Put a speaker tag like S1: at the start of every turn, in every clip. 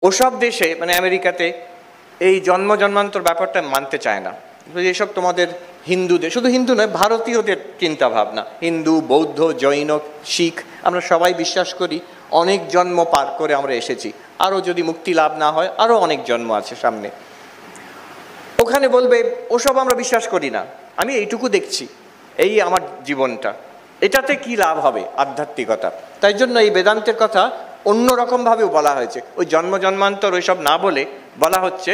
S1: ওসব দেশে মানে আমেরিকাতে এই জন্ম জন্মান্তর ব্যাপারটা মানতে চায় না। এসব তোমাদের হিন্দুদের, শুধু হিন্দু নয়, ভারতীয়দের চিন্তা ভাবনা, হিন্দু, বৌদ্ধ, জৈন, শিখ, আমরা সবাই বিশ্বাস করি অনেক জন্ম পার করে আমরা এসেছি, আরও যদি মুক্তি লাভ না হয় আরও অনেক জন্ম আছে সামনে। ওখানে বলবে ওসব আমরা বিশ্বাস করি না, আমি এইটুকু দেখছি, এই আমার জীবনটা, এটাতে কি লাভ হবে আধ্যাত্মিকতা। তাই জন্য এই বেদান্তের কথা অন্যরকমভাবেও বলা হয়েছে, ওই জন্ম জন্মান্তর ওইসব না বলে বলা হচ্ছে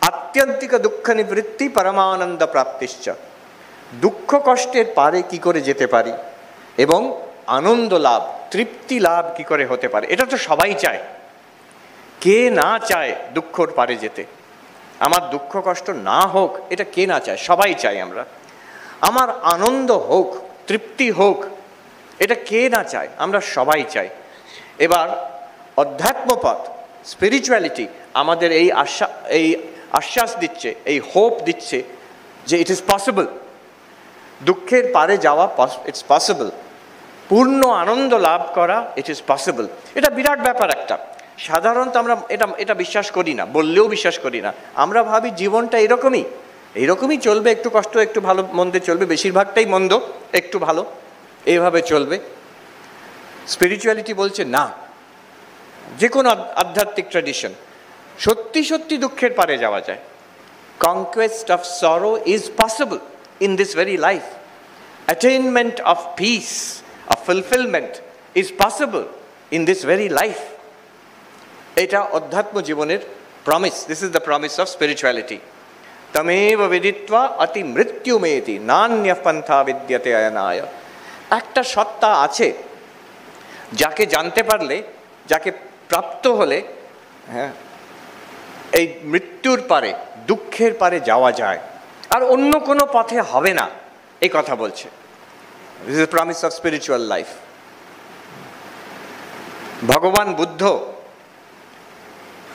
S1: আত্যন্তিক দুঃখ নিবৃত্তি পরমানন্দ প্রাপ্তিশ্চ, দুঃখ কষ্টের পারে কি করে যেতে পারি এবং আনন্দ লাভ, তৃপ্তি লাভ কি করে হতে পারে। এটা তো সবাই চায়, কে না চায় দুঃখর পারে যেতে, আমার দুঃখ কষ্ট না হোক, এটা কে না চায়, সবাই চাই আমরা। আমার আনন্দ হোক, তৃপ্তি হোক, এটা কে না চায়, আমরা সবাই চাই। এবার অধ্যাত্মপথ, স্পিরিচুয়ালিটি আমাদের এই আশ্বাস দিচ্ছে, এই হোপ দিচ্ছে যে ইট ইজ পসিবল, দুঃখের পারে যাওয়া ইটস পসিবল, পূর্ণ আনন্দ লাভ করা ইট ইজ পসিবল। এটা বিরাট ব্যাপার একটা। সাধারণত আমরা এটা বিশ্বাস করি না, বললেও বিশ্বাস করি না। আমরা ভাবি জীবনটা এইরকমই চলবে, একটু কষ্ট একটু ভালো মন্দে চলবে, বেশিরভাগটাই মন্দ একটু ভালো, এইভাবে চলবে। স্পিরিচুয়ালিটি বলছে না, যে কোনো আধ্যাত্মিক ট্র্যাডিশন, সত্যি সত্যি দুঃখের পারে যাওয়া যায়। Conquest of sorrow is possible in this very life, attainment of peace, of fulfilment is possible in this very life. এটা অধ্যাত্ম জীবনের promise, this is the promise of spirituality. তমেব বিদিত্বা অতি মৃত্যুমেতি নান্যঃ পন্থা বিদ্যতে অয়নায়। একটা সত্তা আছে যাকে জানতে পারলে, যাকে প্রাপ্ত হলে, হ্যাঁ, এই মৃত্যুর পারে, দুঃখের পারে যাওয়া যায়, আর অন্য কোনো পথে হবে না, এই কথা বলছে। This is promise of spiritual life. ভগবান বুদ্ধ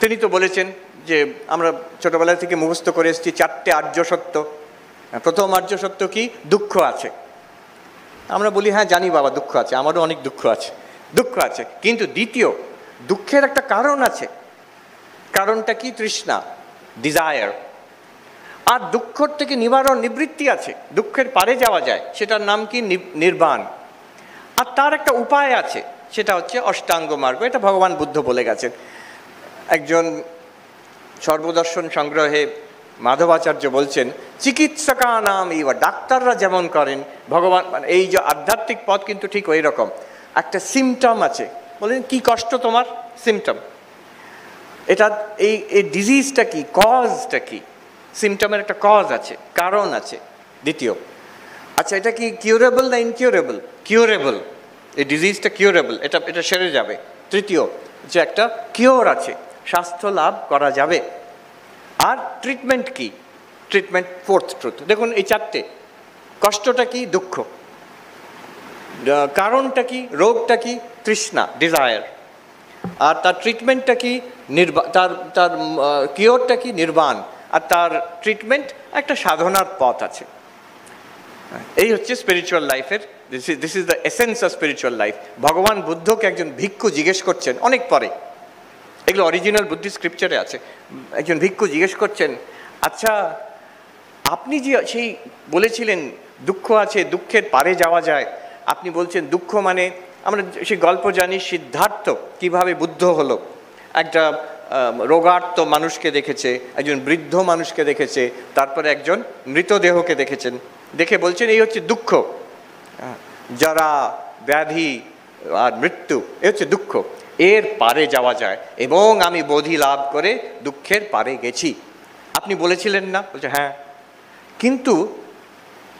S1: তিনি তো বলেছেন যে আমরা ছোটবেলা থেকে মুখস্থ করে এসেছি 4টে আর্য সত্য। প্রথম আর্য সত্য কি? দুঃখ আছে। আমরা বলি হ্যাঁ জানি বাবা দুঃখ আছে, আমারও অনেক দুঃখ আছে, কিন্তু দ্বিতীয় দুঃখের একটা কারণ আছে। কারণটা কি? তৃষ্ণা, ডিজায়ার। আর দুঃখ থেকে নিবারণ, নিবৃত্তি আছে, দুঃখের পারে যাওয়া যায়, সেটার নাম কি? নির্বাণ। আর তার একটা উপায় আছে, সেটা হচ্ছে অষ্টাঙ্গ মার্গ। এটা ভগবান বুদ্ধ বলে গেছেন। একজন সর্বদর্শন সংগ্রহে মাধবাচার্য বলছেন চিকিৎসকা নাম ইবা, ডাক্তাররা যেমন করেন, ভগবান মানে এই যে আধ্যাত্মিক পথ কিন্তু ঠিক ওই রকম। একটা সিমটম আছে, বলেন কি কষ্ট তোমার? সিমটম। এটা এই ডিজিজটা কি, কজটা কি? সিমটমের একটা কজ আছে, কারণ আছে। দ্বিতীয়, আচ্ছা এটা কি কিউরেবল না ইনকিউরেবল? কিউরেবল, এই ডিজিজটা কিউরেবল, এটা সেরে যাবে। তৃতীয়, যে একটা কিওর আছে, স্বাস্থ্য লাভ করা যাবে। আর ট্রিটমেন্ট কি? Treatment fourth truth. দেখুন এই 4টে। কষ্টটা কি? দুঃখ। কারণটা কি? রোগটা কি? তৃষ্ণা, ডিজায়ার। আর তার ট্রিটমেন্টটা কি? তার কিওরটা কি? নির্বাণ। আর তার ট্রিটমেন্ট একটা সাধনার পথ আছে। এই হচ্ছে স্পিরিচুয়াল লাইফের, this is the essence of spiritual life. ভগবান বুদ্ধকে একজন ভিক্ষু জিজ্ঞেস করছেন অনেক পরে, এগুলো অরিজিনাল বুদ্ধিস্ট স্ক্রিপচারে আছে। একজন ভিক্ষু জিজ্ঞেস করছেন, আচ্ছা আপনি যে সেই বলেছিলেন দুঃখ আছে, দুঃখের পারে যাওয়া যায়, আপনি বলছেন দুঃখ মানে, আমরা সেই গল্প জানি সিদ্ধার্থ কিভাবে বুদ্ধ হলো। একটা রোগার্ত মানুষকে দেখেছে, একজন বৃদ্ধ মানুষকে দেখেছে, তারপরে একজন মৃতদেহকে দেখেছেন, দেখে বলছেন এই হচ্ছে দুঃখ, যারা ব্যাধি আর মৃত্যু, এ হচ্ছে দুঃখ, এর পারে যাওয়া যায় এবং আমি বোধি লাভ করে দুঃখের পারে গেছি। আপনি বলেছিলেন না? বলছে হ্যাঁ, কিন্তু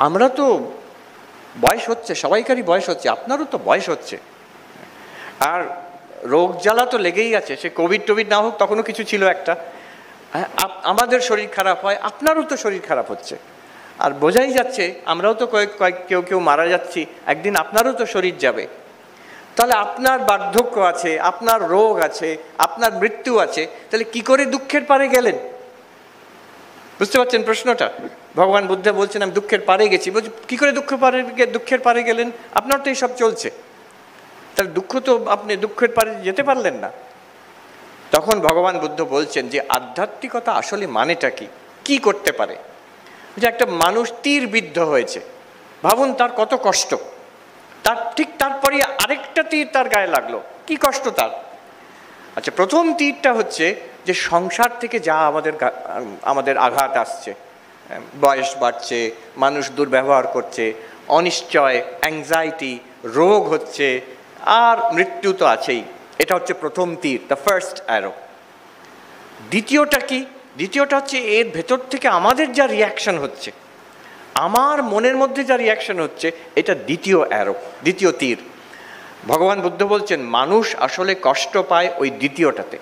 S1: আমরা তো বয়স হচ্ছে, সবাইকারই বয়স হচ্ছে, আপনারও তো বয়স হচ্ছে, আর রোগ জ্বালা তো লেগেই আছে, সে কোভিড টোভিড না হোক তখনও কিছু ছিল একটা, আমাদের শরীর খারাপ হয়, আপনারও তো শরীর খারাপ হচ্ছে, আর বোঝাই যাচ্ছে আমরাও তো কেউ মারা যাচ্ছি, একদিন আপনারও তো শরীর যাবে। তাহলে আপনার বার্ধক্য আছে, আপনার রোগ আছে, আপনার মৃত্যু আছে, তাহলে কি করে দুঃখের পারে গেলেন? বুঝতে পারছেন প্রশ্নটা? ভগবান বুদ্ধ বলছেন আমি দুঃখের পারে গেছি, বলছি কী করে দুঃখের পারে গেলেন? আপনার তো এইসব চলছে, তাহলে দুঃখ তো আপনি দুঃখের পারে যেতে পারলেন না। তখন ভগবান বুদ্ধ বলছেন যে আধ্যাত্মিকতা আসলে মানেটা কি, কি করতে পারে। যে একটা মানুষ তীর বিদ্ধ হয়েছে, ভাবুন তার কত কষ্ট, তার ঠিক তারপরে আরেকটা তীর তার গায়ে লাগলো, কি কষ্ট তার। আচ্ছা, প্রথম তীরটা হচ্ছে যে সংসার থেকে যা আমাদের আঘাত আসছে, বয়স বাড়ছে, মানুষ দুর্ব্যবহার করছে, অনিশ্চয়, অ্যাংজাইটি, রোগ হচ্ছে, আর মৃত্যু তো আছেই। এটা হচ্ছে প্রথম তীর, দ্য ফার্স্ট অ্যারো। দ্বিতীয়টা কি? দ্বিতীয়টা হচ্ছে এর ভেতর থেকে আমাদের যা রিয়াকশন হচ্ছে, আমার মনের মধ্যে যা রিয়াকশন হচ্ছে, এটা দ্বিতীয় অ্যারো, দ্বিতীয় তীর। ভগবান বুদ্ধ বলছেন মানুষ আসলে কষ্ট পায় ওই দ্বিতীয়টাতে।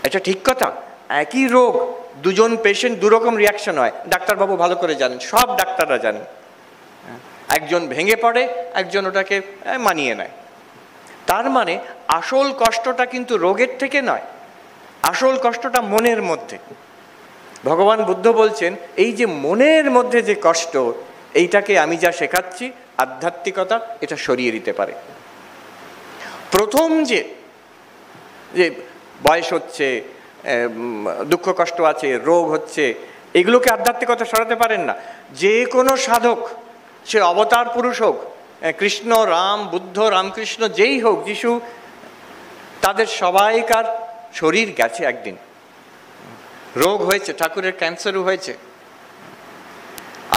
S1: এটা ঠিক কথা, একই রোগ দুজন পেশেন্ট দুরকম রিয়াকশন হয়, ডাক্তারবাবু ভালো করে জানেন, সব ডাক্তাররা জানেন। একজন ভেঙে পড়ে, একজন ওটাকে মানিয়ে নেয়। তার মানে আসল কষ্টটা কিন্তু রোগের থেকে নয়, আসল কষ্টটা মনের মধ্যে। ভগবান বুদ্ধ বলছেন এই যে মনের মধ্যে যে কষ্ট, এইটাকে আমি যা শেখাচ্ছি আধ্যাত্মিকতা এটা সরিয়ে দিতে পারে। প্রথম যে বয়স হচ্ছে, দুঃখ কষ্ট আছে, রোগ হচ্ছে, এগুলোকে আধ্যাত্মিকতা সরাতে পারেন না। যে কোনো সাধক, সে অবতার পুরুষ হোক, কৃষ্ণ, রাম, বুদ্ধ, রামকৃষ্ণ, যেই হোক, যিশু, তাদের সবাইকার শরীর গেছে একদিন, রোগ হয়েছে, ঠাকুরের ক্যান্সারও হয়েছে।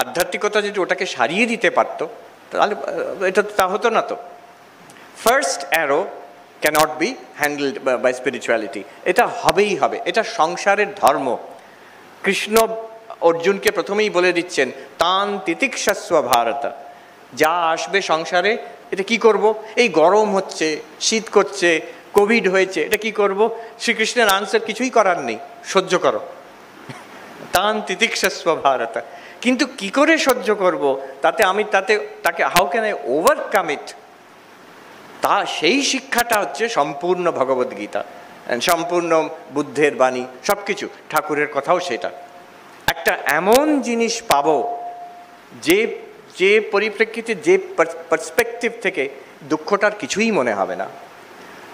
S1: আধ্যাত্মিকতা যদি ওটাকে সারিয়ে দিতে পারতো তাহলে এটা তা হতো না তো। First arrow cannot be handled by spirituality, এটা হবেই হবে, এটা সংসারের ধর্ম। কৃষ্ণ অর্জুনকে প্রথমেই বলে দিচ্ছেন তান তিতিক্ষস্ব ভারত, যা আসবে সংসারে এটা কি করব, এই গরম হচ্ছে, শীত করছে, কোভিড হয়েছে, এটা কি করব? শ্রীকৃষ্ণের আনসার কিছুই করার নেই, সহ্য করো, তান তিতিক্ষস্ব ভারত। কিন্তু কি করে সহ্য করব, তাকে হাউ ক্যান আই ওভারকাম ইট, তা সেই শিক্ষাটা হচ্ছে সম্পূর্ণ ভগবদ্গীতা, সম্পূর্ণ বুদ্ধের বাণী, সব কিছু, ঠাকুরের কথাও সেটা। একটা এমন জিনিস পাবো যে পরিপ্রেক্ষিতে, যে পার্সপেক্টিভ থেকে দুঃখটার কিছুই মনে হবে না।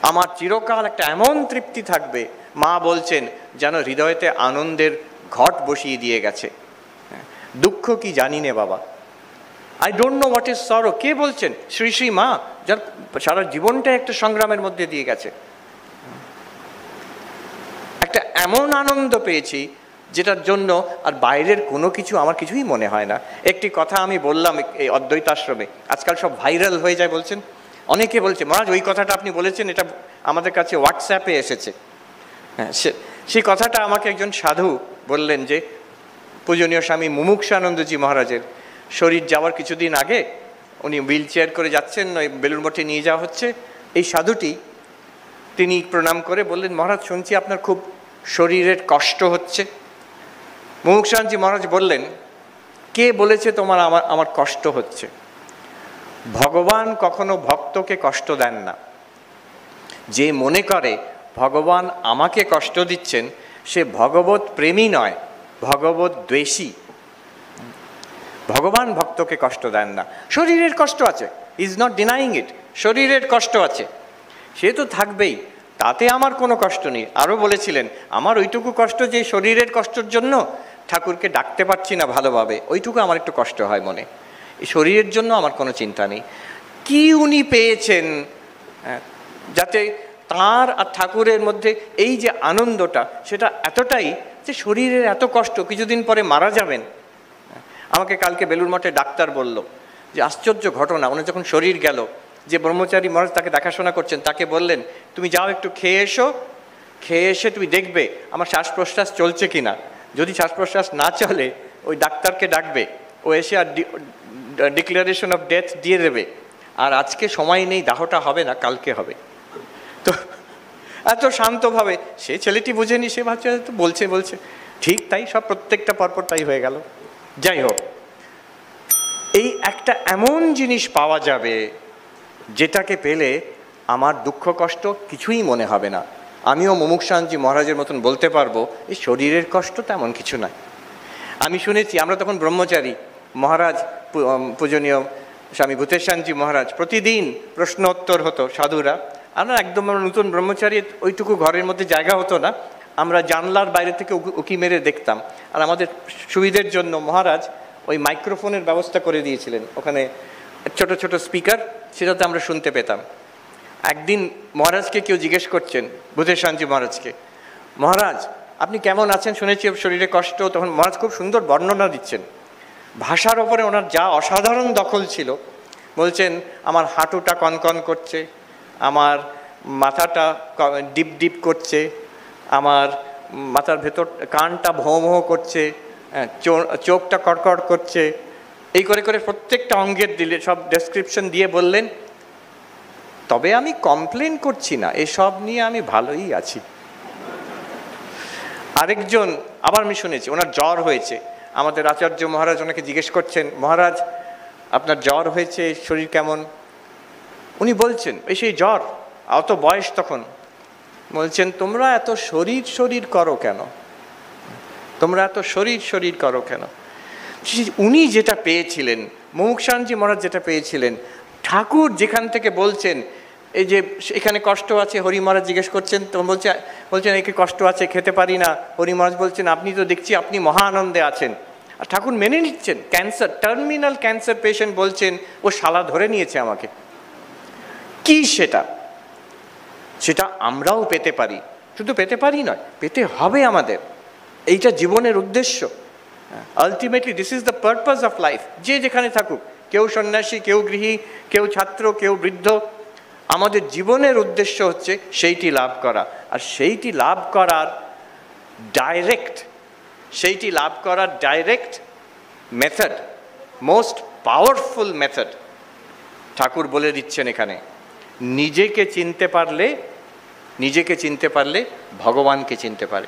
S1: আমার চিরকাল একটা এমন তৃপ্তি থাকবে, মা বলছেন যেন হৃদয়তে আনন্দের ঘট বসিয়ে দিয়ে গেছে। দুঃখ কি জানি নে বাবা, I don't know what is সরো। কে বলছেন? শ্রী শ্রী মা, যার সারা জীবনটাই একটা সংগ্রামের মধ্যে দিয়ে গেছে। একটা এমন আনন্দ পেয়েছি যেটার জন্য আর বাইরের কোনো কিছু আমার কিছুই মনে হয় না। একটি কথা আমি বললাম এই অদ্বৈত আশ্রমে, আজকাল সব ভাইরাল হয়ে যায় বলছেন, অনেকে বলছে মহারাজ ওই কথাটা আপনি বলেছেন, এটা আমাদের কাছে হোয়াটসঅ্যাপে এসেছে। হ্যাঁ, সেই কথাটা আমাকে একজন সাধু বললেন যে পূজনীয় স্বামী মুমুক্ষানন্দজি মহারাজের শরীর যাওয়ার কিছুদিন আগে উনি হুইল চেয়ার করে যাচ্ছেন, ওই বেলুড় মঠে নিয়ে যাওয়া হচ্ছে। এই সাধুটি তিনি প্রণাম করে বললেন, মহারাজ শুনছি আপনার খুব শরীরের কষ্ট হচ্ছে। মুমুক্ষানন্দজি মহারাজ বললেন, কে বলেছে তোমার আমার কষ্ট হচ্ছে? ভগবান কখনো ভক্তকে কষ্ট দেন না। যে মনে করে ভগবান আমাকে কষ্ট দিচ্ছেন সে ভগবত প্রেমী নয়, ভগবত দ্বেষী। ভগবান ভক্তকে কষ্ট দেন না। শরীরের কষ্ট আছে, ইজ নট ডিনাইং ইট, শরীরের কষ্ট আছে, সে তো থাকবেই, তাতে আমার কোনো কষ্ট নেই। আরও বলেছিলেন, আমার ওইটুকু কষ্ট যে শরীরের কষ্টের জন্য ঠাকুরকে ডাকতে পারছি না ভালোভাবে, ওইটুকু আমার একটু কষ্ট হয় মনে। এই শরীরের জন্য আমার কোনো চিন্তা নেই। কি উনি পেয়েছেন যাতে তাঁর আর ঠাকুরের মধ্যে এই যে আনন্দটা, সেটা এতটাই যে শরীরের এত কষ্ট, কিছুদিন পরে মারা যাবেন। আমাকে কালকে বেলুড় মঠে ডাক্তার বলল যে আশ্চর্য ঘটনা, ওনার যখন শরীর গেল, যে ব্রহ্মচারী মহারাজ তাকে দেখাশোনা করছেন তাকে বললেন, তুমি যাও একটু খেয়ে এসো, খেয়ে এসে তুমি দেখবে আমার শ্বাস প্রশ্বাস চলছে কি না। যদি শ্বাস প্রশ্বাস না চলে ওই ডাক্তারকে ডাকবে, ও এসে আর ডিক্লারেশন অফ ডেথ দিয়ে দেবে। আর আজকে সময় নেই, দাহটা হবে না, কালকে হবে। তো এত শান্তভাবে, সে ছেলেটি বুঝেনি, সে ভাবছে তো বলছে ঠিক তাই, সব প্রত্যেকটা পরপর তাই হয়ে গেল। যাই হোক, এই একটা এমন জিনিস পাওয়া যাবে যেটাকে পেলে আমার দুঃখ কষ্ট কিছুই মনে হবে না। আমিও মুমুক্ষানন্দজি মহারাজের মতন বলতে পারবো এই শরীরের কষ্ট তেমন কিছু নয়। আমি শুনেছি, আমরা তখন ব্রহ্মচারী, মহারাজ পূজনীয় স্বামী ভূতেশানজি মহারাজ প্রতিদিন প্রশ্নোত্তর হতো, সাধুরা আমরা একদম আমরা নতুন ব্রহ্মচারী, ওইটুকু ঘরের মধ্যে জায়গা হতো না, আমরা জানলার বাইরে থেকে উকি মেরে দেখতাম। আর আমাদের সুবিধের জন্য মহারাজ ওই মাইক্রোফোনের ব্যবস্থা করে দিয়েছিলেন, ওখানে ছোট ছোট স্পিকার, সেটাতে আমরা শুনতে পেতাম। একদিন মহারাজকে কেউ জিজ্ঞেস করছেন, বুধেশানজি মহারাজকে, মহারাজ আপনি কেমন আছেন, শুনেছি শরীরে কষ্ট। তখন মহারাজ খুব সুন্দর বর্ণনা দিচ্ছেন, ভাষার ওপরে ওনার যা অসাধারণ দখল ছিল। বলছেন আমার হাঁটুটা কনকন করছে, আমার মাথাটা ডিপ ডিপ করছে, আমার মাথার ভেতর কানটা ভোঁ ভোঁ করছে, চোখটা কড়কড় করছে, এই করে করে প্রত্যেকটা অঙ্গের দিলে সব ডেসক্রিপশন দিয়ে বললেন, তবে আমি কমপ্লেন করছি না, এসব নিয়ে আমি ভালোই আছি। আরেকজন আবার আমি শুনেছি ওনার জ্বর হয়েছে, আমাদের আচার্য মহারাজ ওনাকে জিজ্ঞেস করছেন, মহারাজ আপনার জ্বর হয়েছে, শরীর কেমন? উনি বলছেন এই সেই জ্বর, অত বয়স তখন। বলছেন তোমরা এত শরীর শরীর করো কেন, তোমরা এত শরীর শরীর করো কেন? উনি যেটা পেয়েছিলেন, মুমুক্ষানজি মহারাজ যেটা পেয়েছিলেন, ঠাকুর যেখান থেকে বলছেন এই যে এখানে কষ্ট আছে, হরি মহারাজ জিজ্ঞেস করছেন, তো বলছেন একে কষ্ট আছে, খেতে পারি না। হরি মহারাজ বলছেন আপনি তো দেখছি আপনি মহা আনন্দে আছেন। আর ঠাকুর মেনে নিচ্ছেন, ক্যান্সার, টার্মিনাল ক্যান্সার পেশেন্ট, বলছেন ও শালা ধরে নিয়েছে আমাকে। কি সেটা? সেটা আমরাও পেতে পারি, শুধু পেতে পারি নয়, পেতে হবে আমাদের। এইটা জীবনের উদ্দেশ্য। Ultimately this is the purpose of life. যে যেখানে থাকুক, কেউ সন্ন্যাসী, কেউ গৃহী, কেউ ছাত্র, কেউ বৃদ্ধ, আমাদের জীবনের উদ্দেশ্য হচ্ছে সেইটি লাভ করা। আর সেইটি লাভ করার direct method, most powerful method Thakur বলে দিচ্ছেন এখানে। নিজেকে চিনতে পারলে ভগবানকে চিনতে পারে।